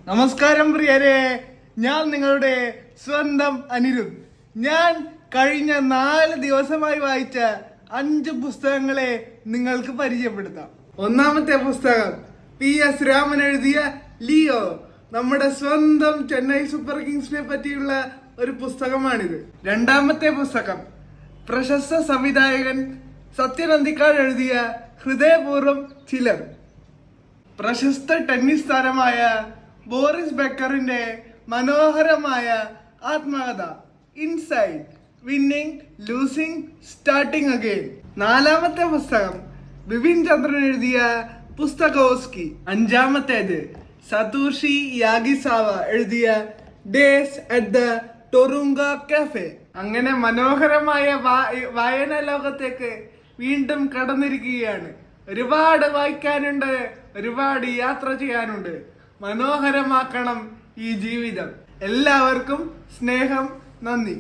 നമസ്കാരം പ്രിയരെ, ഞാൻ നിങ്ങളുടെ സ്വന്തം അനിരുദ്ധ്. ഞാൻ കഴിഞ്ഞ 4 ദിവസമായി വായിച്ച 5 പുസ്തകങ്ങളെ നിങ്ങൾക്ക് പരിചയപ്പെടുത്താം. ഒന്നാമത്തെ പുസ്തകം PS രാമൻ എഴുതിയ ലിയോ. നമ്മുടെ സ്വന്തം ചെന്നൈ സൂപ്പർ കിങ്സിനെ പറ്റിയുള്ള ഒരു പുസ്തകമാണിത്. രണ്ടാമത്തെ പുസ്തകം പ്രശസ്ത സംവിധായകൻ സത്യൻ അന്തിക്കാട് എഴുതിയ ഹൃദയപൂർവ്വം ചിലർ. പ്രശസ്ത ടെന്നീസ് താരമായ ബോറിസ് ബെക്കറിന്റെ മനോഹരമായ ആത്മകഥ inside winning, losing, starting again. നാലാമത്തെ പുസ്തകം ബിപിൻ ചന്ദ്രൻ എഴുതിയ പുസ്തകോസ്കി. അഞ്ചാമത്തേത് സതോഷി യാഗിസാവ എഴുതിയ ഡേയ്സ് അറ്റ് ദ ടൊറുങ്ക കഫേ. അങ്ങനെ മനോഹരമായ വായന ലോകത്തേക്ക് വീണ്ടും കടന്നിരിക്കുകയാണ്. ഒരുപാട് വായിക്കാനുണ്ട്, ഒരുപാട് യാത്ര ചെയ്യാനുണ്ട്. മനോഹരമാക്കണം ഈ ജീവിതം. എല്ലാവർക്കും സ്നേഹം, നന്ദി.